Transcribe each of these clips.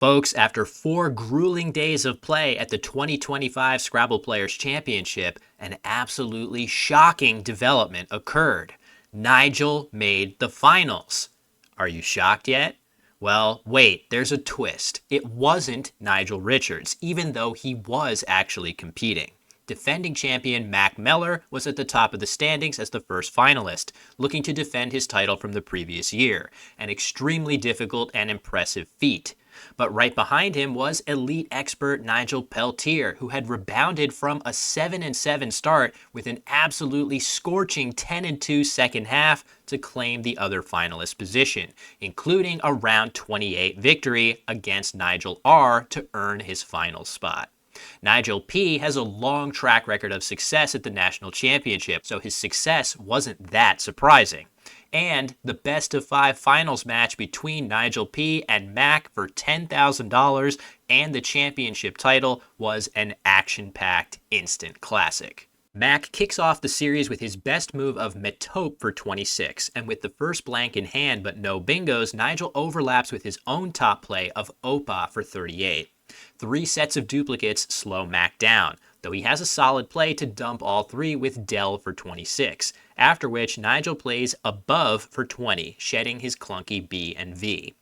Folks, after 4 grueling days of play at the 2025 Scrabble Players Championship, an absolutely shocking development occurred. Nigel made the finals. Are you shocked yet? Well, wait, there's a twist. It wasn't Nigel Richards, even though he was actually competing. Defending champion Mack Meller was at the top of the standings as the first finalist, looking to defend his title from the previous year, an extremely difficult and impressive feat. But right behind him was elite expert Nigel Peltier, who had rebounded from a 7-7 start with an absolutely scorching 10-2 second half to claim the other finalist position, including a round 28 victory against Nigel R to earn his final spot. Nigel P has a long track record of success at the national championship, so his success wasn't that surprising. And the best of 5 finals match between Nigel P and Mack for $10,000 and the championship title was an action-packed instant classic. Mack kicks off the series with his best move of Metope for 26, and with the first blank in hand but no bingos, Nigel overlaps with his own top play of Opa for 38. 3 sets of duplicates slow Mack down, though he has a solid play to dump all 3 with Del for 26, after which Nigel plays above for 20, shedding his clunky B and V.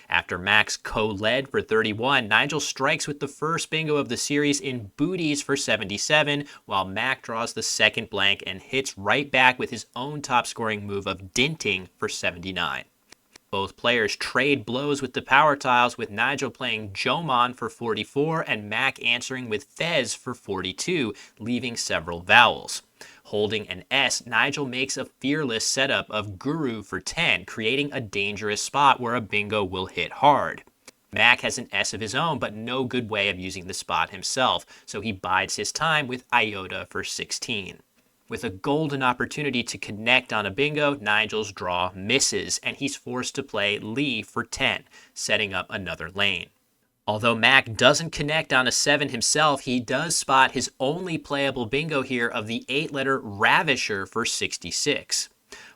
After Mack's co-led for 31, Nigel strikes with the first bingo of the series in booties for 77, while Mack draws the second blank and hits right back with his own top-scoring move of dinting for 79. Both players trade blows with the power tiles, with Nigel playing Jomon for 44 and Mack answering with Fez for 42, leaving several vowels. Holding an S, Nigel makes a fearless setup of Guru for 10, creating a dangerous spot where a bingo will hit hard. Mack has an S of his own, but no good way of using the spot himself, so he bides his time with Iota for 16. With a golden opportunity to connect on a bingo, Nigel's draw misses, and he's forced to play Lee for 10, setting up another lane. Although Mack doesn't connect on a 7 himself, he does spot his only playable bingo here of the 8-letter Ravisher for 66.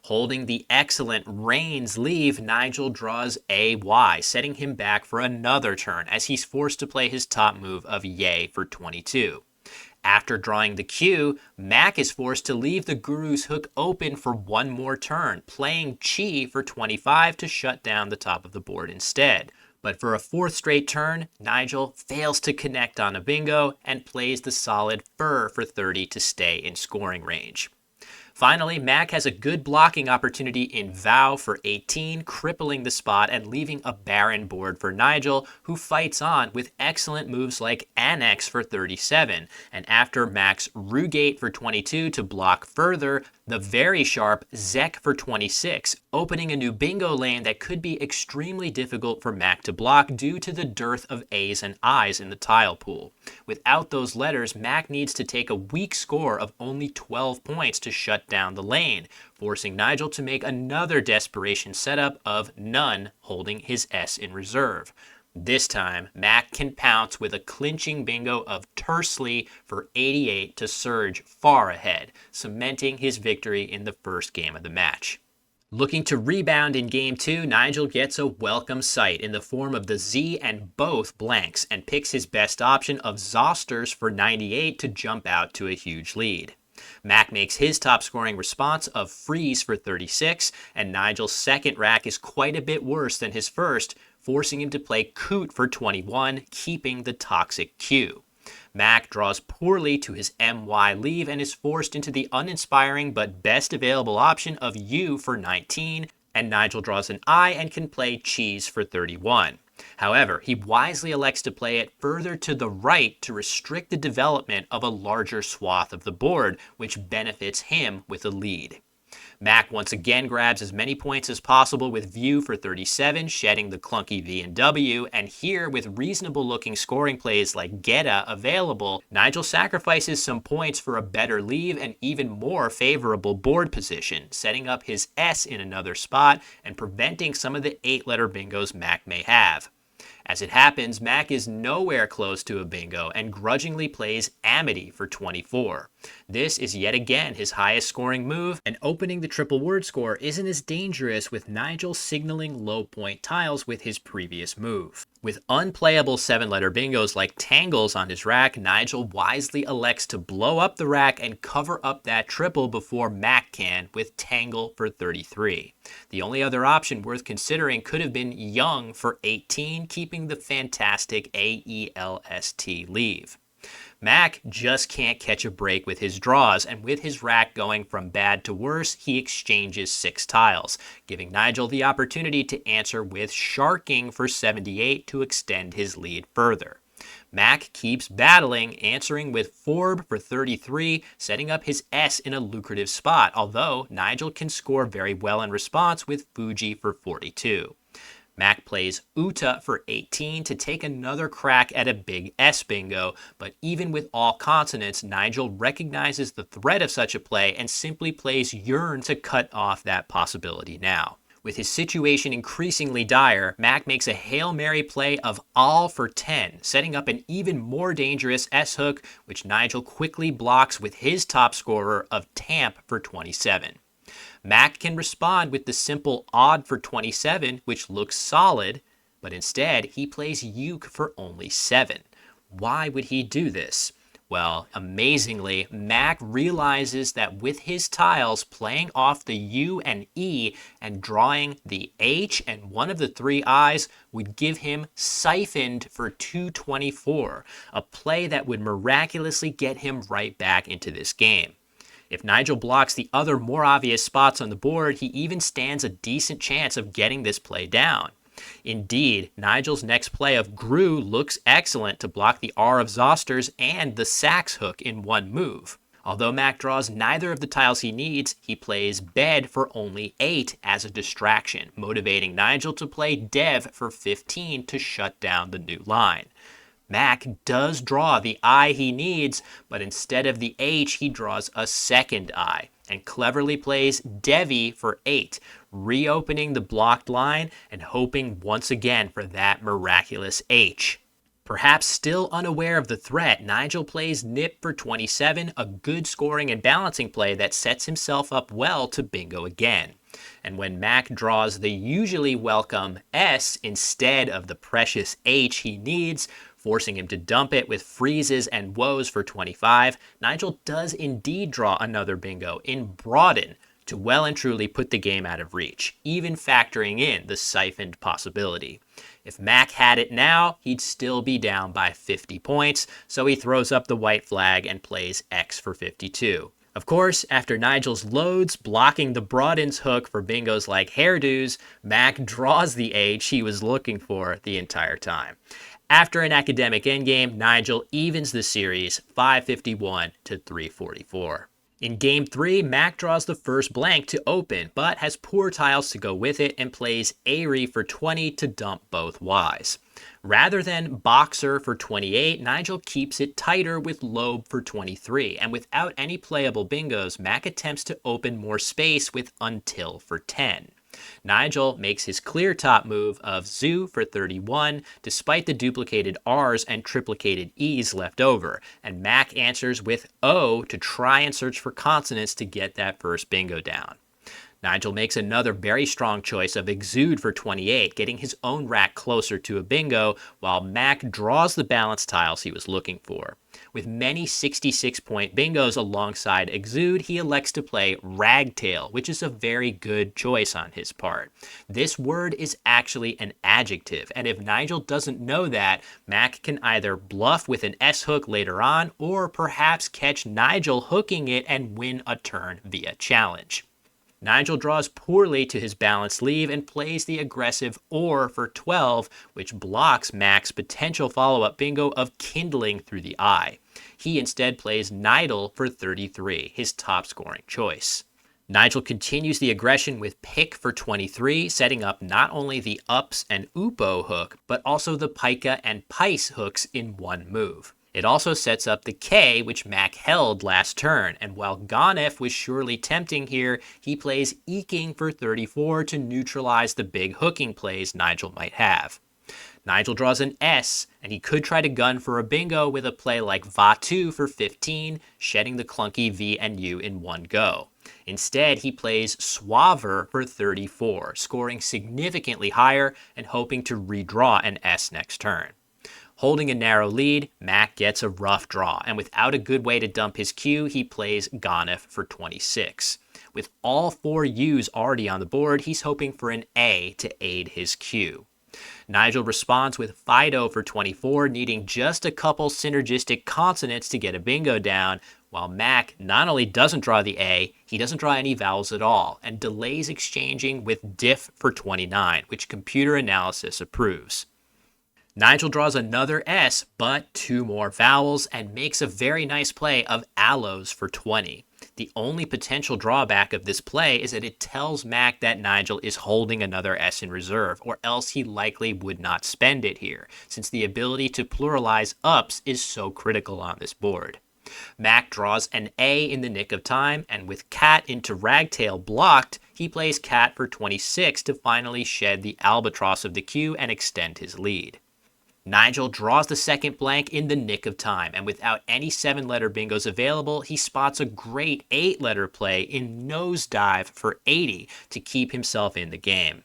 Holding the excellent Reigns leave, Nigel draws AY, setting him back for another turn as he's forced to play his top move of Yay for 22. After drawing the Q, Mack is forced to leave the Guru's hook open for one more turn, playing Chi for 25 to shut down the top of the board instead. But for a 4th straight turn, Nigel fails to connect on a bingo and plays the solid Fur for 30 to stay in scoring range. Finally, Mack has a good blocking opportunity in Vow for 18, crippling the spot and leaving a barren board for Nigel, who fights on with excellent moves like Annex for 37, and after Mack's Rugate for 22 to block further, the very sharp Zek for 26, opening a new bingo lane that could be extremely difficult for Mack to block due to the dearth of A's and I's in the tile pool. Without those letters, Mack needs to take a weak score of only 12 points to shut down the lane, forcing Nigel to make another desperation setup of None, holding his S in reserve. This time, Mack can pounce with a clinching bingo of Tersely for 88 to surge far ahead, cementing his victory in the first game of the match. Looking to rebound in Game 2, Nigel gets a welcome sight in the form of the Z and both blanks and picks his best option of Zosters for 98 to jump out to a huge lead. Mack makes his top scoring response of Freeze for 36, and Nigel's second rack is quite a bit worse than his first, forcing him to play Coot for 21, keeping the toxic Q. Mack draws poorly to his MY leave and is forced into the uninspiring but best available option of U for 19, and Nigel draws an I and can play Cheese for 31. However, he wisely elects to play it further to the right to restrict the development of a larger swath of the board, which benefits him with a lead. Mack once again grabs as many points as possible with View for 37, shedding the clunky V and W, and here with reasonable looking scoring plays like Geta available, Nigel sacrifices some points for a better leave and even more favorable board position, setting up his S in another spot and preventing some of the 8-letter bingos Mack may have. As it happens, Mack is nowhere close to a bingo and grudgingly plays Amity for 24. This is yet again his highest scoring move, and opening the triple word score isn't as dangerous with Nigel signaling low point tiles with his previous move. With unplayable 7-letter bingos like tangles on his rack, Nigel wisely elects to blow up the rack and cover up that triple before Mack can with tangle for 33. The only other option worth considering could have been young for 18, keeping the fantastic AELST leave. Mack just can't catch a break with his draws, and with his rack going from bad to worse, he exchanges 6 tiles, giving Nigel the opportunity to answer with sharking for 78 to extend his lead further. Mack keeps battling, answering with Forb for 33, setting up his S in a lucrative spot, although Nigel can score very well in response with Fuji for 42. Mack plays Uta for 18 to take another crack at a big S bingo, but even with all consonants, Nigel recognizes the threat of such a play and simply plays Yearn to cut off that possibility now. With his situation increasingly dire, Mack makes a Hail Mary play of all for 10, setting up an even more dangerous S-hook, which Nigel quickly blocks with his top scorer of Tamp for 27. Mack can respond with the simple odd for 27, which looks solid, but instead he plays Uke for only 7. Why would he do this? Well, amazingly, Mack realizes that with his tiles playing off the U and E and drawing the H and one of the 3 I's would give him siphoned for 224, a play that would miraculously get him right back into this game. If Nigel blocks the other more obvious spots on the board, he even stands a decent chance of getting this play down. Indeed, Nigel's next play of Gru looks excellent to block the R of Zosters and the Sax hook in one move. Although Mack draws neither of the tiles he needs, he plays Bed for only 8 as a distraction, motivating Nigel to play Dev for 15 to shut down the new line. Mack does draw the I he needs, but instead of the H, he draws a second I and cleverly plays Devi for 8, reopening the blocked line and hoping once again for that miraculous H. Perhaps still unaware of the threat, Nigel plays Nip for 27, a good scoring and balancing play that sets himself up well to bingo again. And when Mack draws the usually welcome S instead of the precious H he needs, forcing him to dump it with freezes and woes for 25, Nigel does indeed draw another bingo in Broaden to well and truly put the game out of reach, even factoring in the siphoned possibility. If Mack had it now, he'd still be down by 50 points, so he throws up the white flag and plays X for 52. Of course, after Nigel's loads blocking the Broaden's hook for bingos like hairdos, Mack draws the H he was looking for the entire time. After an academic endgame, Nigel evens the series 551 to 344. In Game 3, Mack draws the first blank to open, but has poor tiles to go with it and plays Airy for 20 to dump both Ys. Rather than Boxer for 28, Nigel keeps it tighter with Loeb for 23, and without any playable bingos, Mack attempts to open more space with Until for 10. Nigel makes his clear top move of Zoo for 31, despite the duplicated R's and triplicated E's left over, and Mack answers with O to try and search for consonants to get that first bingo down. Nigel makes another very strong choice of Exude for 28, getting his own rack closer to a bingo, while Mack draws the balanced tiles he was looking for. With many 66-point bingos alongside Exude, he elects to play Ragtail, which is a very good choice on his part. This word is actually an adjective, and if Nigel doesn't know that, Mack can either bluff with an S-hook later on, or perhaps catch Nigel hooking it and win a turn via challenge. Nigel draws poorly to his balanced leave and plays the aggressive Or for 12, which blocks Mack's potential follow-up bingo of Kindling through the eye. He instead plays Nidal for 33, his top-scoring choice. Nigel continues the aggression with Pick for 23, setting up not only the Ups and Upo hook, but also the Pika and Pice hooks in one move. It also sets up the K, which Mack held last turn, and while Ganef was surely tempting here, he plays Eking for 34 to neutralize the big hooking plays Nigel might have. Nigel draws an S, and he could try to gun for a bingo with a play like Va2 for 15, shedding the clunky V and U in one go. Instead, he plays Suaver for 34, scoring significantly higher and hoping to redraw an S next turn. Holding a narrow lead, Mack gets a rough draw, and without a good way to dump his cue, he plays Ganef for 26. With all 4 U's already on the board, he's hoping for an A to aid his cue. Nigel responds with Fido for 24, needing just a couple synergistic consonants to get a bingo down, while Mack not only doesn't draw the A, he doesn't draw any vowels at all, and delays exchanging with Diff for 29, which computer analysis approves. Nigel draws another S, but 2 more vowels, and makes a very nice play of Aloes for 20. The only potential drawback of this play is that it tells Mack that Nigel is holding another S in reserve, or else he likely would not spend it here, since the ability to pluralize ups is so critical on this board. Mack draws an A in the nick of time, and with Cat into Ragtail blocked, he plays Cat for 26 to finally shed the albatross of the cue and extend his lead. Nigel draws the second blank in the nick of time, and without any 7-letter bingos available, he spots a great 8-letter play in Nosedive for 80 to keep himself in the game.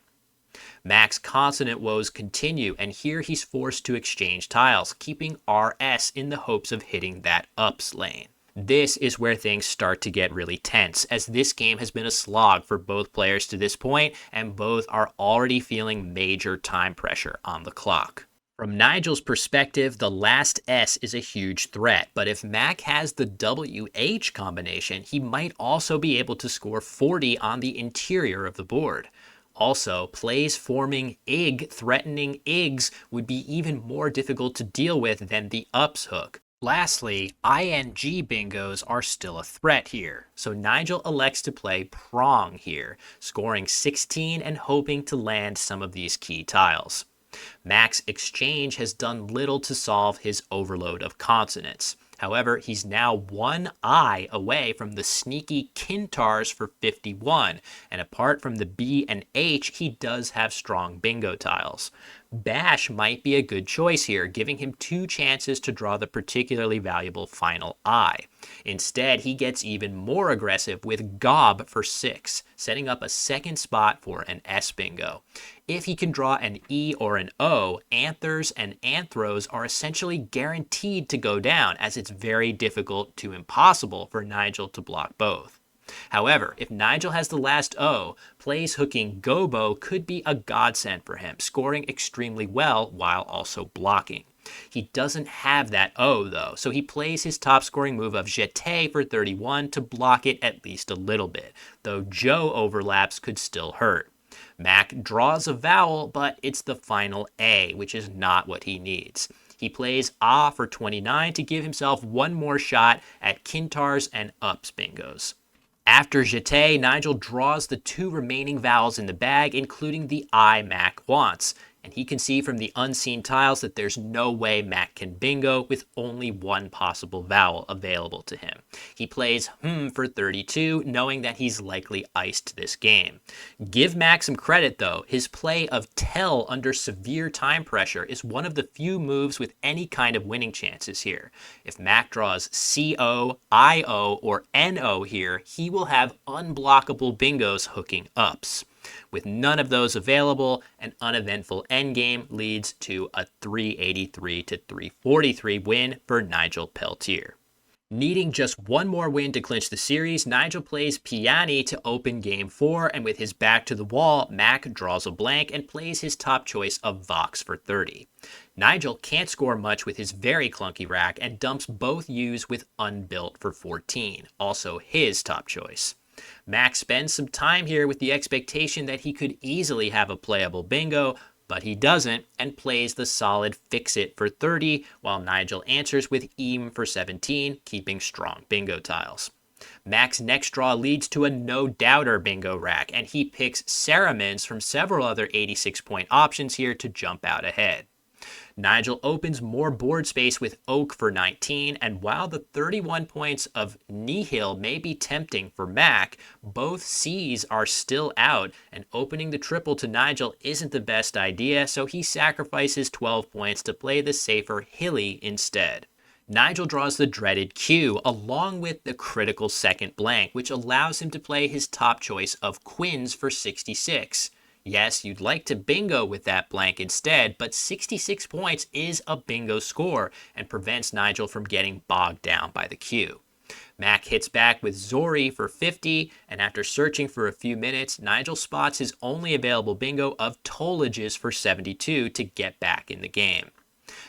Mack's consonant woes continue, and here he's forced to exchange tiles, keeping RS in the hopes of hitting that ups lane. This is where things start to get really tense, as this game has been a slog for both players to this point, and both are already feeling major time pressure on the clock. From Nigel's perspective, the last S is a huge threat, but if Mack has the WH combination, he might also be able to score 40 on the interior of the board. Also, plays forming Ig threatening Igs would be even more difficult to deal with than the ups hook. Lastly, ING bingos are still a threat here, so Nigel elects to play Prong here, scoring 16 and hoping to land some of these key tiles. Mack's exchange has done little to solve his overload of consonants. However, he's now 1 I away from the sneaky Kintars for 51, and apart from the B and H, he does have strong bingo tiles. Bash might be a good choice here, giving him 2 chances to draw the particularly valuable final I. Instead, he gets even more aggressive with Gob for 6, setting up a second spot for an S bingo. If he can draw an E or an O, Anthers and Anthros are essentially guaranteed to go down, as it's very difficult to impossible for Nigel to block both. However, if Nigel has the last O, plays hooking Gobo could be a godsend for him, scoring extremely well while also blocking. He doesn't have that O though, so he plays his top scoring move of Jeté for 31 to block it at least a little bit, though Joe overlaps could still hurt. Mack draws a vowel, but it's the final A, which is not what he needs. He plays Ah for 29 to give himself one more shot at Kintars and Ups bingos. After Jeté, Nigel draws the 2 remaining vowels in the bag, including the I Mack wants, and he can see from the unseen tiles that there's no way Mack can bingo with only 1 possible vowel available to him. He plays for 32, knowing that he's likely iced this game. Give Mack some credit though, his play of Tell under severe time pressure is one of the few moves with any kind of winning chances here. If Mack draws CO, IO, or NO here, he will have unblockable bingos hooking ups. With none of those available, an uneventful endgame leads to a 383 to 343 win for Nigel Peltier. Needing just 1 more win to clinch the series, Nigel plays Piani to open game 4, and with his back to the wall, Mack draws a blank and plays his top choice of Vox for 30. Nigel can't score much with his very clunky rack and dumps both U's with Unbuilt for 14, also his top choice. Mack spends some time here with the expectation that he could easily have a playable bingo, but he doesn't and plays the solid Fix It for 30, while Nigel answers with Eam for 17, keeping strong bingo tiles. Mack's next draw leads to a no-doubter bingo rack, and he picks Ceramins from several other 86-point options here to jump out ahead. Nigel opens more board space with Oak for 19, and while the 31 points of Nihil may be tempting for Mack, both C's are still out, and opening the triple to Nigel isn't the best idea, so he sacrifices 12 points to play the safer Hilly instead. Nigel draws the dreaded Q along with the critical second blank, which allows him to play his top choice of queens for 66. Yes, you'd like to bingo with that blank instead, but 66 points is a bingo score and prevents Nigel from getting bogged down by the Q. Mack hits back with Zori for 50, and after searching for a few minutes, Nigel spots his only available bingo of Tolages for 72 to get back in the game.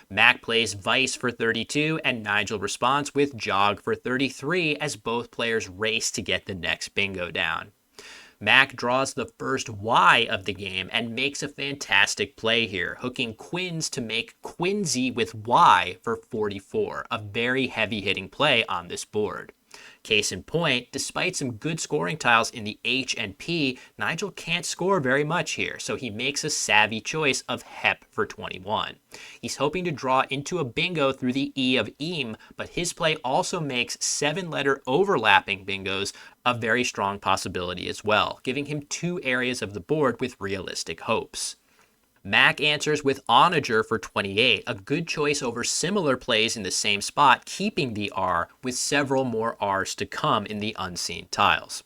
Mack plays Vice for 32, and Nigel responds with Jog for 33 as both players race to get the next bingo down. Mack draws the first Y of the game and makes a fantastic play here, hooking quins to make Quincy with Y for 44, a very heavy-hitting play on this board. Case in point, despite some good scoring tiles in the H and P, Nigel can't score very much here, so he makes a savvy choice of Hep for 21. He's hoping to draw into a bingo through the E of Eam, but his play also makes 7-letter overlapping bingos a very strong possibility as well, giving him 2 areas of the board with realistic hopes. Mack answers with Onager for 28, a good choice over similar plays in the same spot, keeping the R with several more R's to come in the unseen tiles.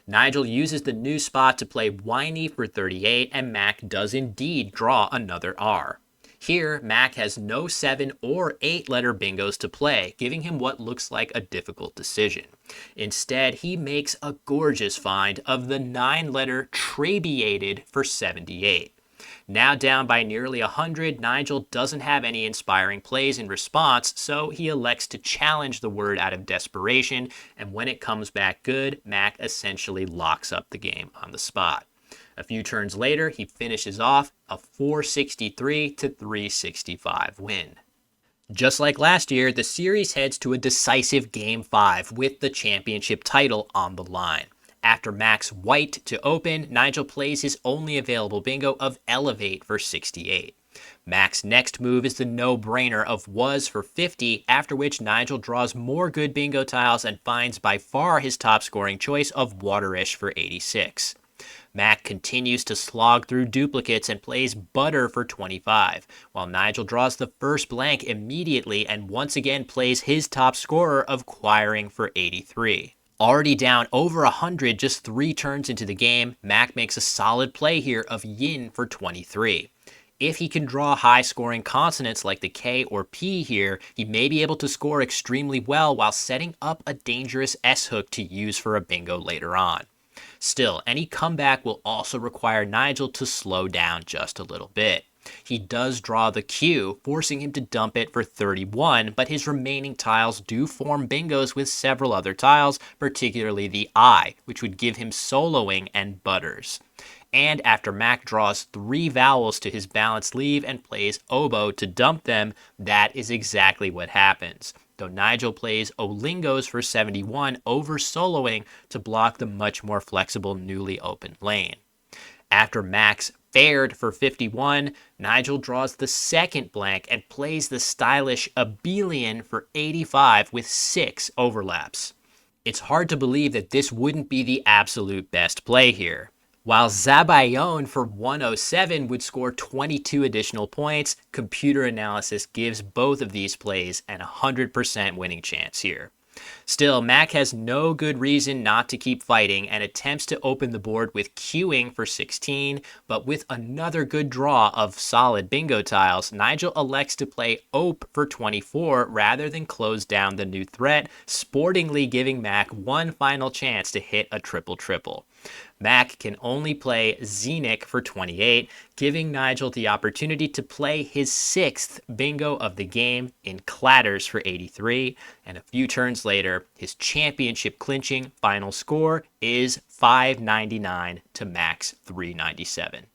Nigel uses the new spot to play Whiny for 38, and Mack does indeed draw another R. Here, Mack has no 7 or 8-letter bingos to play, giving him what looks like a difficult decision. Instead, he makes a gorgeous find of the 9-letter Trabeated for 78. Now down by nearly 100, Nigel doesn't have any inspiring plays in response, so he elects to challenge the word out of desperation, and when it comes back good, Mack essentially locks up the game on the spot. A few turns later, he finishes off a 463 to 365 win. Just like last year, the series heads to a decisive Game 5 with the championship title on the line. After Mack's White to open, Nigel plays his only available bingo of Elevate for 68. Mack's next move is the no-brainer of Was for 50, after which Nigel draws more good bingo tiles and finds by far his top scoring choice of Waterish for 86. Mack continues to slog through duplicates and plays Butter for 25, while Nigel draws the first blank immediately and once again plays his top scorer of Quiring for 83. Already down over 100 just 3 turns into the game, Mack makes a solid play here of Yin for 23. If he can draw high-scoring consonants like the K or P here, he may be able to score extremely well while setting up a dangerous S-hook to use for a bingo later on. Still, any comeback will also require Nigel to slow down just a little bit. He does draw the Q, forcing him to dump it for 31, but his remaining tiles do form bingos with several other tiles, particularly the I, which would give him soloing and butters. And after Mack draws 3 vowels to his balanced leave and plays oboe to dump them, that is exactly what happens. Though Nigel plays Olingos for 71 over soloing to block the much more flexible newly opened lane. After Mack's Fared for 51, Nigel draws the second blank and plays the stylish Abelian for 85 with 6 overlaps. It's hard to believe that this wouldn't be the absolute best play here. While Zabayon for 107 would score 22 additional points, computer analysis gives both of these plays an 100% winning chance here. Still, Mack has no good reason not to keep fighting and attempts to open the board with queuing for 16, but with another good draw of solid bingo tiles, Nigel elects to play Ope for 24 rather than close down the new threat, sportingly giving Mack one final chance to hit a triple-triple. Mack can only play Xenic for 28, giving Nigel the opportunity to play his 6th bingo of the game in Clatters for 83, and a few turns later, his championship clinching final score is 599 to Mack's 397.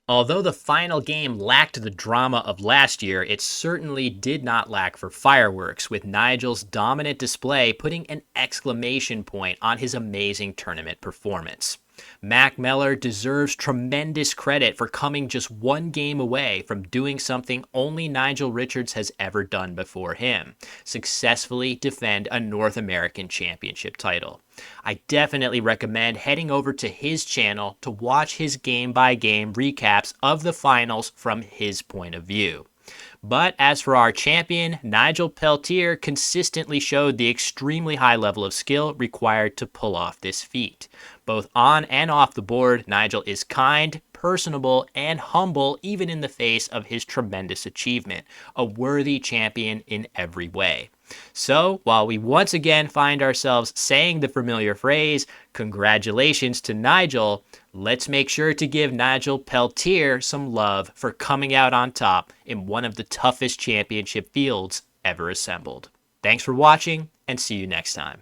Although the final game lacked the drama of last year, it certainly did not lack for fireworks, with Nigel's dominant display putting an exclamation point on his amazing tournament performance. Mack Meller deserves tremendous credit for coming just one game away from doing something only Nigel Richards has ever done before him, successfully defend a North American Championship title. I definitely recommend heading over to his channel to watch his game-by-game recaps of the finals from his point of view. But as for our champion, Nigel Peltier consistently showed the extremely high level of skill required to pull off this feat. Both on and off the board, Nigel is kind, personable, and humble even in the face of his tremendous achievement, a worthy champion in every way. So, while we once again find ourselves saying the familiar phrase, congratulations to Nigel, let's make sure to give Nigel Peltier some love for coming out on top in one of the toughest championship fields ever assembled. Thanks for watching, and see you next time.